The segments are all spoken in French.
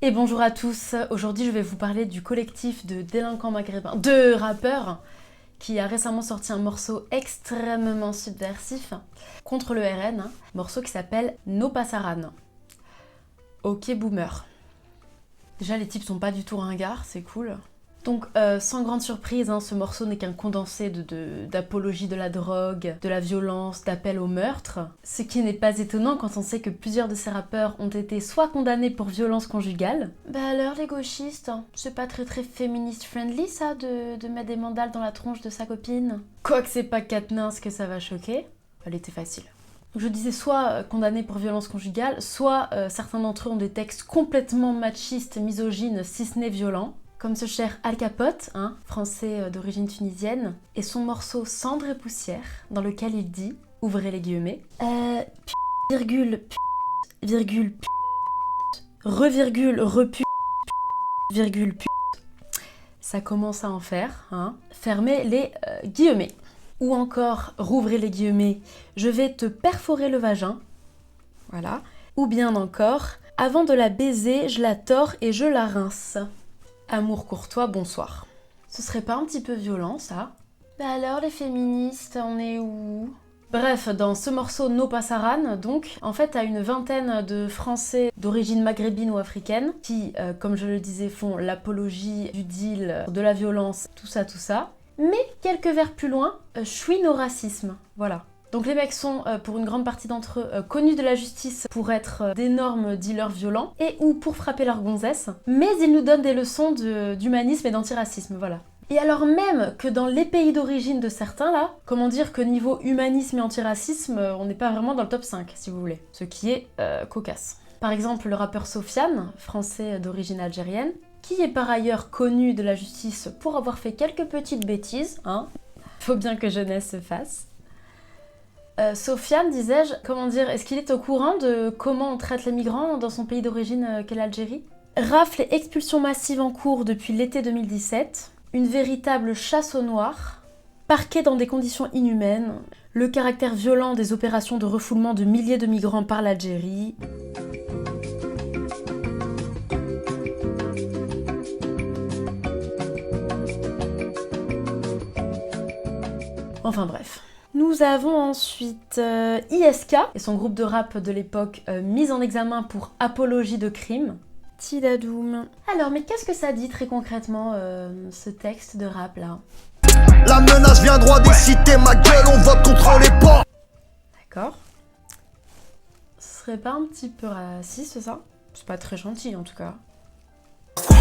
Et bonjour à tous, aujourd'hui je vais vous parler du collectif de délinquants maghrébins, de rappeurs, qui a récemment sorti un morceau extrêmement subversif contre le RN, morceau qui s'appelle No Pasaran. Ok boomer. Déjà les types sont pas du tout ringards, c'est cool. Donc sans grande surprise, ce morceau n'est qu'un condensé d'apologie de la drogue, de la violence, d'appel au meurtre. Ce qui n'est pas étonnant quand on sait que plusieurs de ces rappeurs ont été soit condamnés pour violence conjugale. Bah alors les gauchistes, c'est pas très féministe friendly ça de mettre des mandales dans la tronche de sa copine. Quoique c'est pas Katniss que ça va choquer, elle était facile. Je disais soit condamnés pour violence conjugale, soit certains d'entre eux ont des textes complètement machistes, misogynes, si ce n'est violents. Comme ce cher Al Capote, français d'origine tunisienne, et son morceau Cendre et poussière, dans lequel il dit, ouvrez les guillemets, virgule, virgule, revirgule, repu, virgule, ça commence à en faire, fermez les guillemets. Ou encore, rouvrez les guillemets, je vais te perforer le vagin, voilà. Ou bien encore, avant de la baiser, je la tords et je la rince. Amour courtois, bonsoir. Ce serait pas un petit peu violent, ça? Bah alors, les féministes, on est où? Bref, dans ce morceau No Pasaran, donc, en fait, t'as une vingtaine de Français d'origine maghrébine ou africaine qui, comme je le disais, font l'apologie du deal, de la violence, tout ça. Mais quelques vers plus loin, chouinent au racisme, voilà. Donc les mecs sont, pour une grande partie d'entre eux, connus de la justice pour être d'énormes dealers violents et ou pour frapper leurs gonzesses, mais ils nous donnent des leçons d'humanisme et d'antiracisme, voilà. Et alors même que dans les pays d'origine de certains là, comment dire que niveau humanisme et antiracisme, on n'est pas vraiment dans le top 5, si vous voulez. Ce qui est cocasse. Par exemple, le rappeur Sofiane, français d'origine algérienne, qui est par ailleurs connu de la justice pour avoir fait quelques petites bêtises, Faut bien que jeunesse se fasse. Sofiane, disais-je, comment dire, est-ce qu'il est au courant de comment on traite les migrants dans son pays d'origine qu'est l'Algérie? Rafles et expulsions massives en cours depuis l'été 2017, une véritable chasse aux noirs, parqués dans des conditions inhumaines, le caractère violent des opérations de refoulement de milliers de migrants par l'Algérie. Enfin bref. Nous avons ensuite ISK et son groupe de rap de l'époque mis en examen pour apologie de crime. Tidadoum. Alors, mais qu'est-ce que ça dit très concrètement, ce texte de rap là? La menace vient droit des cités, ma gueule, on vote contre les porcs. D'accord. Ce serait pas un petit peu raciste ça? C'est pas très gentil en tout cas.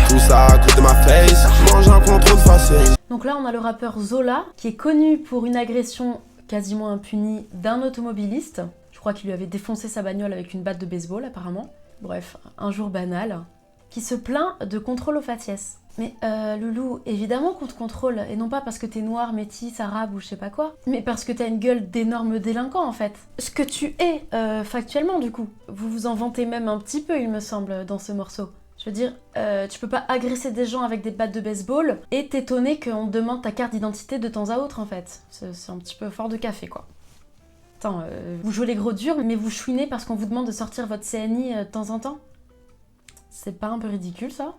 Tout ça à cause de ma face, je mange un contrôle facile. Donc là, on a le rappeur Zola qui est connu pour une agression quasiment impunie d'un automobiliste. Je crois qu'il lui avait défoncé sa bagnole avec une batte de baseball apparemment. Bref, un jour banal. Qui se plaint de contrôle au faciès. Mais Loulou, évidemment qu'on te contrôle, et non pas parce que t'es noir, métis, arabe ou je sais pas quoi, mais parce que t'as une gueule d'énorme délinquant en fait. Ce que tu es, factuellement du coup. Vous vous en vantez même un petit peu, il me semble, dans ce morceau. Je veux dire, tu peux pas agresser des gens avec des battes de baseball et t'étonner qu'on te demande ta carte d'identité de temps à autre en fait. C'est un petit peu fort de café quoi. Attends, vous jouez les gros durs mais vous chouinez parce qu'on vous demande de sortir votre CNI de temps en temps? C'est pas un peu ridicule ça?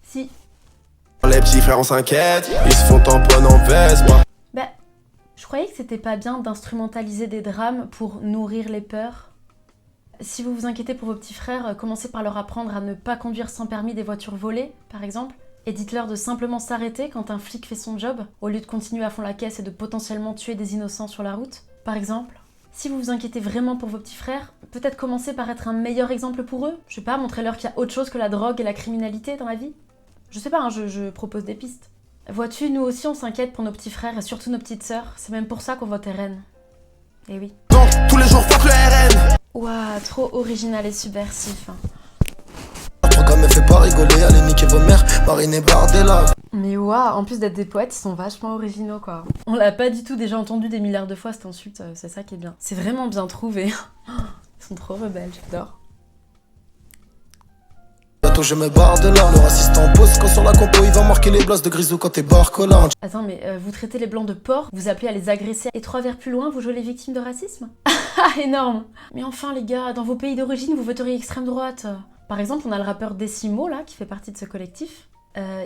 Si. Les petits frères on s'inquiète, ils se font tamponner en veste. Bah, je croyais que c'était pas bien d'instrumentaliser des drames pour nourrir les peurs. Si vous vous inquiétez pour vos petits frères, commencez par leur apprendre à ne pas conduire sans permis des voitures volées, par exemple. Et dites-leur de simplement s'arrêter quand un flic fait son job, au lieu de continuer à fond la caisse et de potentiellement tuer des innocents sur la route, par exemple. Si vous vous inquiétez vraiment pour vos petits frères, peut-être commencer par être un meilleur exemple pour eux. Je sais pas, montrez-leur qu'il y a autre chose que la drogue et la criminalité dans la vie. Je sais pas, je propose des pistes. Vois-tu, nous aussi on s'inquiète pour nos petits frères et surtout nos petites sœurs. C'est même pour ça qu'on vote RN. Eh oui. Donc, tous les jours fuck le RN. Ouah, trop original et subversif. Comme elle fait pas rigoler, allez niquer vos mères, Marine et Bardella. Mais ouah, en plus d'être des poètes, ils sont vachement originaux quoi. On l'a pas du tout déjà entendu des milliards de fois cette insulte, c'est ça qui est bien. C'est vraiment bien trouvé. Ils sont trop rebelles, j'adore. Bientôt je me barre de là, le raciste en pause quand sur la compo il va marquer les blasts de grisou quand t'es barcola. Attends mais vous traitez les blancs de porcs, vous appelez à les agresser et 3 vers plus loin vous jouez les victimes de racisme? Ah énorme. Mais enfin les gars, dans vos pays d'origine vous voteriez extrême droite. Par exemple, on a le rappeur Décimo, là, qui fait partie de ce collectif.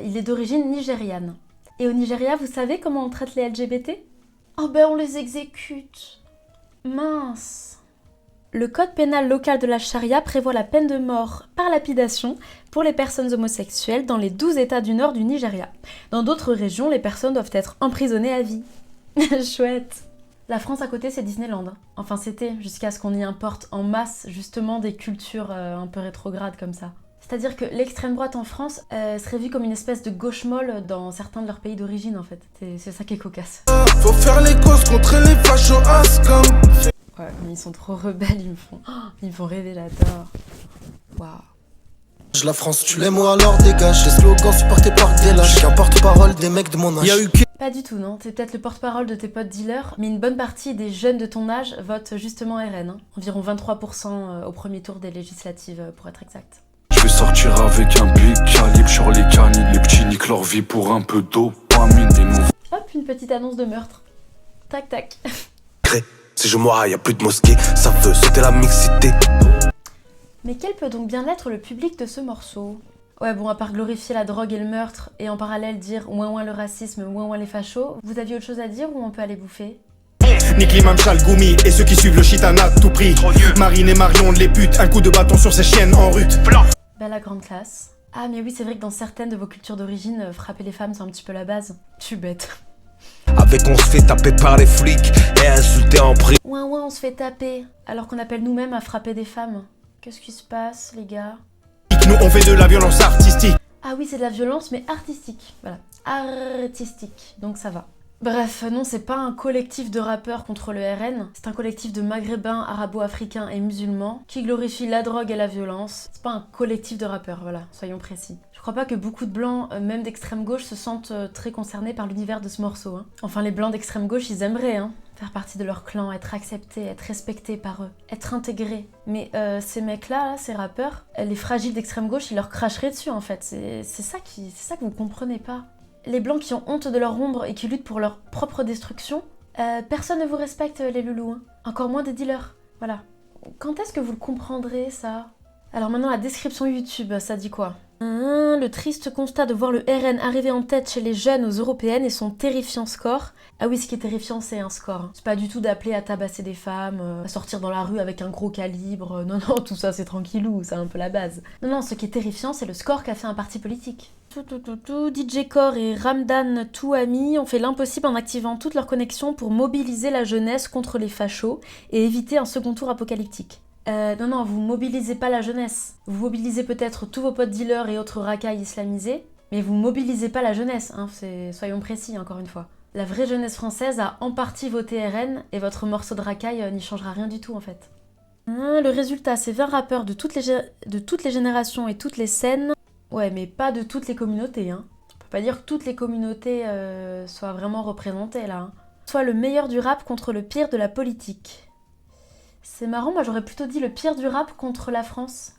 Il est d'origine nigériane. Et au Nigeria, vous savez comment on traite les LGBT? Oh ben on les exécute. Mince. Le code pénal local de la charia prévoit la peine de mort par lapidation pour les personnes homosexuelles dans les 12 États du nord du Nigeria. Dans d'autres régions, les personnes doivent être emprisonnées à vie. Chouette. La France à côté, c'est Disneyland. Enfin, c'était, jusqu'à ce qu'on y importe en masse, justement, des cultures un peu rétrogrades comme ça. C'est-à-dire que l'extrême droite en France serait vue comme une espèce de gauche molle dans certains de leurs pays d'origine, en fait. C'est ça qui est cocasse. Faut faire les causes contre les fachos comme. Ouais, mais ils sont trop rebelles, ils me font rêver, j'adore. Waouh. La France, tu l'aimes ou alors dégage. Les slogans supportés par des lâches. Qu'un porte-parole des mecs de mon âge. Pas du tout, non. T'es peut-être le porte-parole de tes potes dealers, mais une bonne partie des jeunes de ton âge votent justement RN. Hein. Environ 23% au premier tour des législatives, pour être exact. Je vais sortir avec un big calibre sur les canines. Les petits niquent leur vie pour un peu dopamine. Des nouveaux. Hop, une petite annonce de meurtre. Tac, tac. Si je mourrai, y'a plus de mosquée. Ça veut sauter la mixité. Mais quel peut donc bien être le public de ce morceau? Ouais bon, à part glorifier la drogue et le meurtre, et en parallèle dire ouin ouin le racisme, ouin ouin les fachos, vous aviez autre chose à dire ou on peut aller bouffer? Nique l'imam Chalgoumi et ceux qui suivent le shitana à tout prix. Marine et Marion les putes, un coup de bâton sur ces chiennes en rut. Bah la grande classe. Ah mais oui, c'est vrai que dans certaines de vos cultures d'origine, frapper les femmes c'est un petit peu la base. Je suis bête. Avec on se fait taper par les flics et insulter en prix. Ouin ouin on se fait taper, alors qu'on appelle nous-mêmes à frapper des femmes. Qu'est-ce qui se passe les gars? Nous on fait de la violence artistique. Ah oui, c'est de la violence, mais artistique. Voilà, artistique, donc ça va. Bref, non, c'est pas un collectif de rappeurs contre le RN, c'est un collectif de maghrébins, arabo-africains et musulmans qui glorifient la drogue et la violence. C'est pas un collectif de rappeurs, voilà, soyons précis. Je crois pas que beaucoup de blancs, même d'extrême gauche, se sentent très concernés par l'univers de ce morceau. Hein. Enfin, les blancs d'extrême gauche, ils aimeraient, hein. Faire partie de leur clan, être acceptés, être respectés par eux, être intégrés. Mais ces mecs-là, ces rappeurs, les fragiles d'extrême gauche, ils leur cracheraient dessus en fait. C'est ça que vous comprenez pas. Les blancs qui ont honte de leur ombre et qui luttent pour leur propre destruction, personne ne vous respecte les loulous, hein. Encore moins des dealers. Voilà. Quand est-ce que vous le comprendrez ça? Alors maintenant la description YouTube, ça dit quoi? Le triste constat de voir le RN arriver en tête chez les jeunes aux européennes et son terrifiant score. Ah oui, ce qui est terrifiant, c'est un score. Hein. C'est pas du tout d'appeler à tabasser des femmes, à sortir dans la rue avec un gros calibre. Non, non, tout ça c'est tranquillou, c'est un peu la base. Non, non, ce qui est terrifiant, c'est le score qu'a fait un parti politique. DJ Core et Ramdan Touami ont fait l'impossible en activant toutes leurs connexions pour mobiliser la jeunesse contre les fachos et éviter un second tour apocalyptique. Non, non, vous mobilisez pas la jeunesse. Vous mobilisez peut-être tous vos potes dealers et autres racailles islamisés, mais vous mobilisez pas la jeunesse, hein, soyons précis encore une fois. La vraie jeunesse française a en partie voté RN et votre morceau de racaille n'y changera rien du tout en fait. Le résultat, c'est 20 rappeurs de toutes les générations et toutes les scènes. Ouais, mais pas de toutes les communautés, hein. On peut pas dire que toutes les communautés soient vraiment représentées là. Hein. Soit le meilleur du rap contre le pire de la politique. C'est marrant, moi j'aurais plutôt dit le pire du rap contre la France.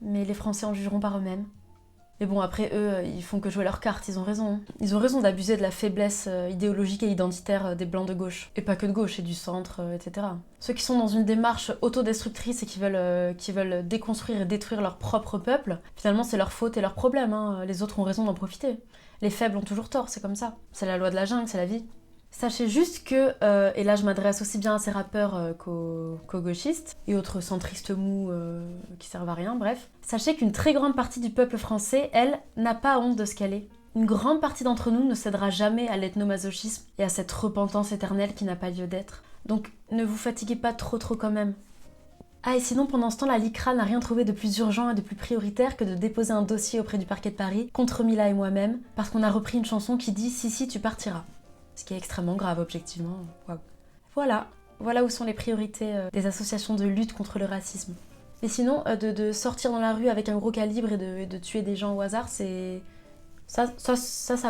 Mais les Français en jugeront par eux-mêmes. Mais bon, après eux, ils font que jouer leurs cartes, ils ont raison. Ils ont raison d'abuser de la faiblesse idéologique et identitaire des blancs de gauche. Et pas que de gauche, et du centre, etc. Ceux qui sont dans une démarche autodestructrice et qui veulent déconstruire et détruire leur propre peuple, finalement c'est leur faute et leur problème, hein. Les autres ont raison d'en profiter. Les faibles ont toujours tort, c'est comme ça. C'est la loi de la jungle, c'est la vie. Sachez juste que, et là je m'adresse aussi bien à ces rappeurs qu'aux gauchistes, et autres centristes mous qui servent à rien, bref. Sachez qu'une très grande partie du peuple français, elle, n'a pas honte de ce qu'elle est. Une grande partie d'entre nous ne cédera jamais à l'ethnomasochisme et à cette repentance éternelle qui n'a pas lieu d'être. Donc ne vous fatiguez pas trop quand même. Ah et sinon pendant ce temps, la LICRA n'a rien trouvé de plus urgent et de plus prioritaire que de déposer un dossier auprès du parquet de Paris contre Mila et moi-même, parce qu'on a repris une chanson qui dit « Si, tu partiras ». Ce qui est extrêmement grave, objectivement. Wow. Voilà où sont les priorités des associations de lutte contre le racisme. Mais sinon, de sortir dans la rue avec un gros calibre et de tuer des gens au hasard, c'est... Ça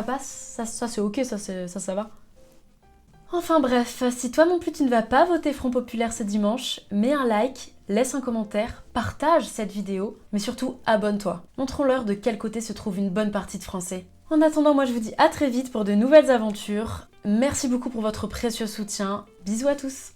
passe, ça c'est ok, ça va. Enfin bref, si toi non plus tu ne vas pas voter Front Populaire ce dimanche, mets un like, laisse un commentaire, partage cette vidéo, mais surtout abonne-toi. Montrons-leur de quel côté se trouve une bonne partie de Français. En attendant, moi je vous dis à très vite pour de nouvelles aventures. Merci beaucoup pour votre précieux soutien. Bisous à tous.